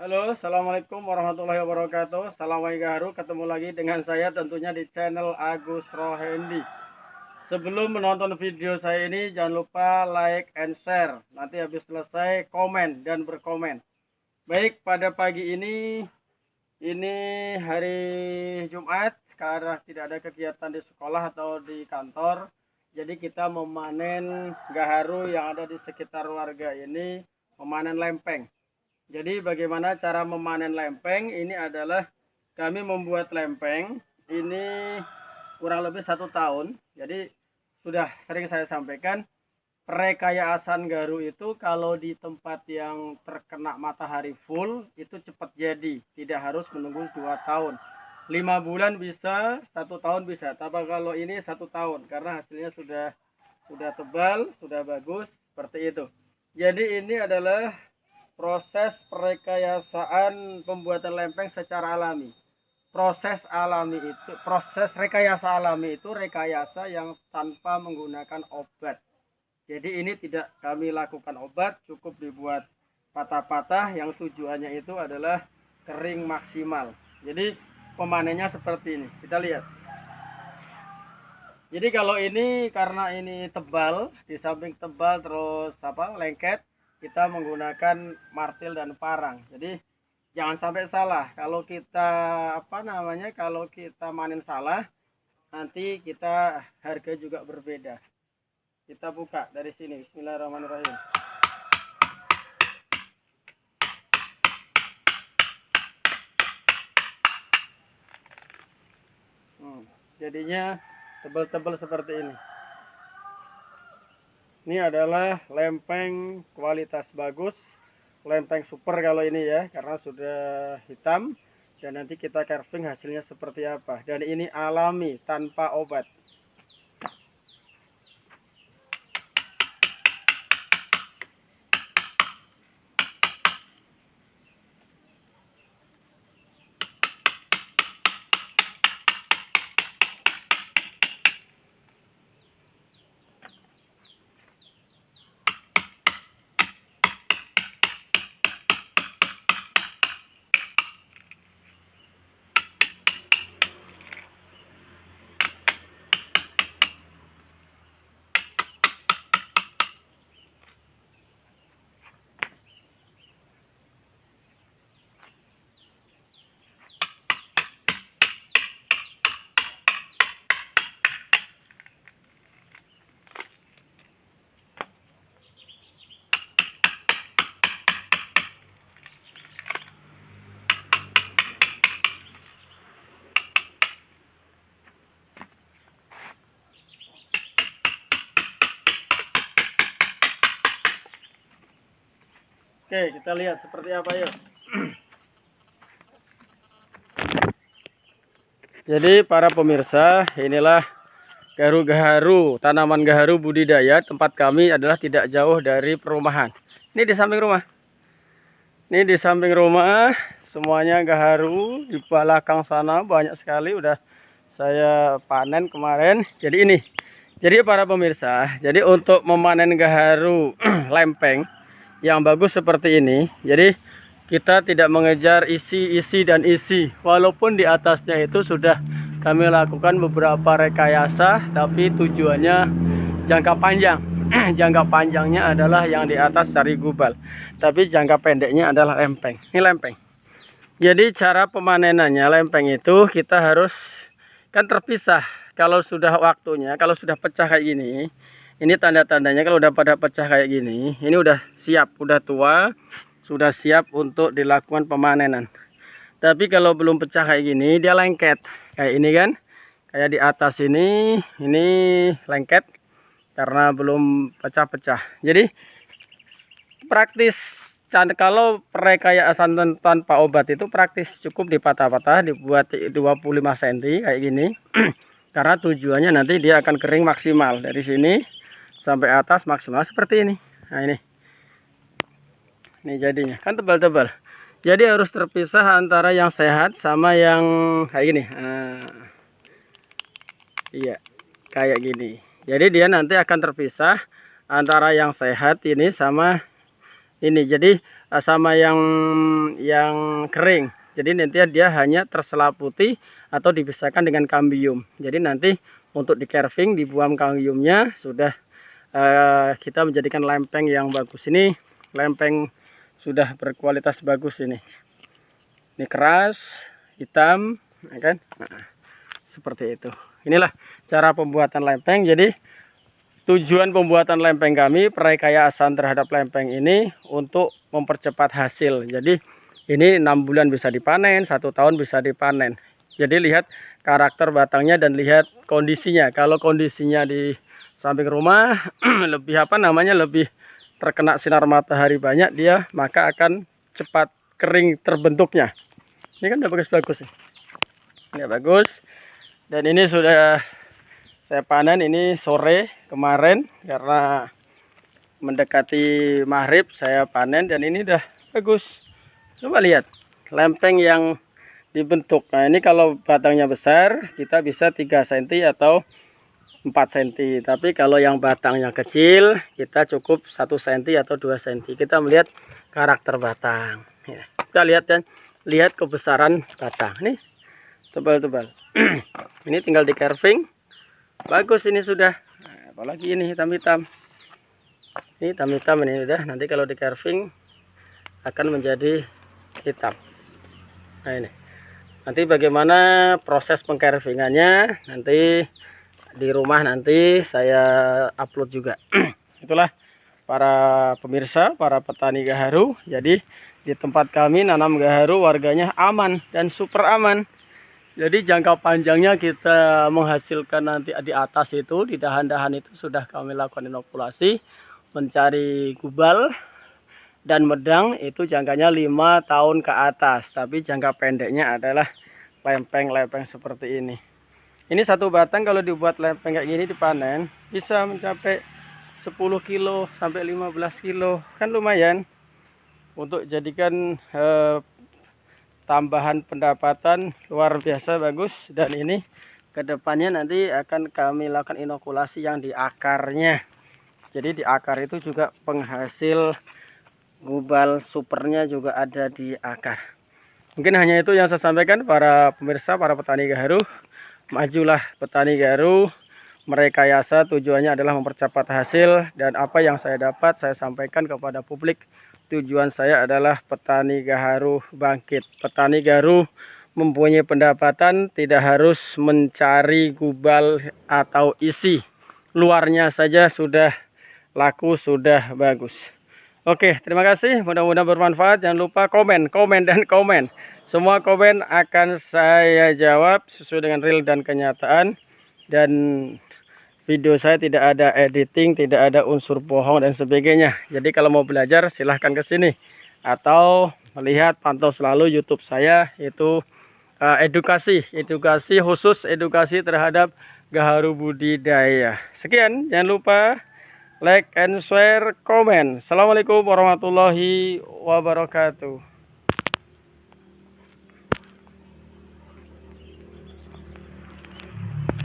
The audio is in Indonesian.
Halo, assalamualaikum warahmatullahi wabarakatuh. Salam Gaharu, ketemu lagi dengan saya tentunya di channel Agus Rohendi. Sebelum menonton video saya ini, jangan lupa like and share. Nanti habis selesai komen dan berkomen. Baik, pada pagi ini hari Jumat, karena tidak ada kegiatan di sekolah atau di kantor. Jadi kita memanen gaharu yang ada di sekitar warga ini, memanen lempeng. Jadi bagaimana cara memanen lempeng? Ini adalah kami membuat lempeng ini kurang lebih 1 tahun. Jadi sudah sering saya sampaikan, rekayaasan gaharu itu kalau di tempat yang terkena matahari full itu cepat jadi, tidak harus menunggu 2 tahun. 5 bulan bisa, 1 tahun bisa. Tapi kalau ini 1 tahun karena hasilnya sudah tebal, sudah bagus seperti itu. Jadi ini adalah proses perekayasaan pembuatan lempeng secara alami. Proses rekayasa alami itu rekayasa yang tanpa menggunakan obat. Jadi ini tidak kami lakukan obat, cukup dibuat patah-patah yang tujuannya itu adalah kering maksimal. Jadi pemanennya seperti ini. Kita lihat. Jadi kalau ini karena ini tebal, di samping tebal terus lengket, kita menggunakan martil dan parang. Jadi jangan sampai salah. Kalau kita kalau kita manen salah, nanti kita harga juga berbeda. Kita buka dari sini. Bismillahirrahmanirrahim. Jadinya tebal-tebal seperti ini. Ini adalah lempeng kualitas bagus, lempeng super kalau ini ya, karena sudah hitam. Dan nanti kita carving hasilnya seperti apa. Dan ini alami tanpa obat. Oke, kita lihat seperti apa yuk. Jadi para pemirsa, inilah gaharu, tanaman gaharu budidaya. Tempat kami adalah tidak jauh dari perumahan. Ini di samping rumah. Ini di samping rumah, semuanya gaharu. Di belakang sana banyak sekali udah saya panen kemarin. Jadi ini. Jadi para pemirsa, jadi untuk memanen gaharu lempeng yang bagus seperti ini, jadi kita tidak mengejar isi dan isi, walaupun di atasnya itu sudah kami lakukan beberapa rekayasa, tapi tujuannya jangka panjang. Jangka panjangnya adalah yang di atas sari gubal, tapi jangka pendeknya adalah lempeng. Ini lempeng. Jadi cara pemanenannya lempeng itu kita harus kan terpisah. Kalau sudah waktunya, kalau sudah pecah kayak gini, ini tanda-tandanya kalau udah pada pecah kayak gini, ini udah siap, udah tua, sudah siap untuk dilakukan pemanenan. Tapi kalau belum pecah kayak gini, dia lengket. Kayak ini kan, kayak di atas ini lengket karena belum pecah-pecah. Jadi praktis, kalau perekayaan tanpa obat itu praktis, cukup dipatah-patah, dibuat 25 cm kayak gini. Karena tujuannya nanti dia akan kering maksimal dari sini sampai atas maksimal seperti ini. Nah ini jadinya kan tebal-tebal. Jadi harus terpisah antara yang sehat sama yang kayak gini. Iya, kayak gini. Jadi dia nanti akan terpisah antara yang sehat ini sama ini. Jadi sama yang kering. Jadi nanti dia hanya terselaputi atau dipisahkan dengan kambium. Jadi nanti untuk di carving dibuang kambiumnya sudah kita menjadikan lempeng yang bagus. Ini lempeng sudah berkualitas bagus ini. Ini keras, hitam, ya kan? Nah, seperti itu. Inilah cara pembuatan lempeng. Jadi tujuan pembuatan lempeng kami, perekayaan terhadap lempeng ini untuk mempercepat hasil. Jadi ini 6 bulan bisa dipanen, 1 tahun bisa dipanen. Jadi lihat karakter batangnya dan lihat kondisinya. Kalau kondisinya di samping rumah lebih lebih terkena sinar matahari banyak dia, maka akan cepat kering terbentuknya. Ini kan udah bagus-bagus nih. Ini bagus. Dan ini sudah saya panen ini sore kemarin karena mendekati maghrib saya panen dan ini udah bagus. Coba lihat lempeng yang dibentuk. Nah ini kalau batangnya besar kita bisa 3 cm atau 4 cm. Tapi kalau yang batangnya kecil kita cukup 1 cm atau 2 cm. Kita melihat karakter batang. Ya, kita lihat dan lihat kebesaran batang. Nih tebal-tebal. Ini tinggal di carving. Bagus ini sudah. Nah, apalagi ini hitam-hitam. Ini hitam-hitam ini udah. Nanti kalau di carving akan menjadi hitam. Nah ini. Nanti bagaimana proses pengcarvingannya nanti di rumah nanti saya upload juga. Itulah para pemirsa, para petani gaharu. Jadi di tempat kami nanam gaharu warganya aman dan super aman. Jadi jangka panjangnya kita menghasilkan nanti di atas itu, di dahan-dahan itu sudah kami lakukan inokulasi, mencari gubal dan medang itu jangkanya 5 tahun ke atas. Tapi jangka pendeknya adalah lempeng-lempeng seperti ini. Ini satu batang kalau dibuat lempeng kayak gini dipanen bisa mencapai 10 kilo sampai 15 kilo. Kan lumayan untuk jadikan tambahan pendapatan luar biasa bagus. Dan ini kedepannya nanti akan kami lakukan inokulasi yang di akarnya. Jadi di akar itu juga penghasil gubal supernya juga ada di akar. Mungkin hanya itu yang saya sampaikan para pemirsa, para petani gaharu. Majulah petani gaharu. Merekayasa tujuannya adalah mempercepat hasil. Dan apa yang saya dapat saya sampaikan kepada publik. Tujuan saya adalah petani gaharu bangkit. Petani gaharu mempunyai pendapatan, tidak harus mencari gubal atau isi. Luarnya saja sudah laku, sudah bagus. Oke, terima kasih. Mudah-mudahan bermanfaat. Jangan lupa komen. Semua komen akan saya jawab sesuai dengan real dan kenyataan. Dan video saya tidak ada editing, tidak ada unsur bohong dan sebagainya. Jadi kalau mau belajar silahkan ke sini. Atau melihat, pantau selalu YouTube saya. Itu edukasi khusus edukasi terhadap gaharu budidaya. Sekian, jangan lupa like and share, komen. Assalamualaikum warahmatullahi wabarakatuh.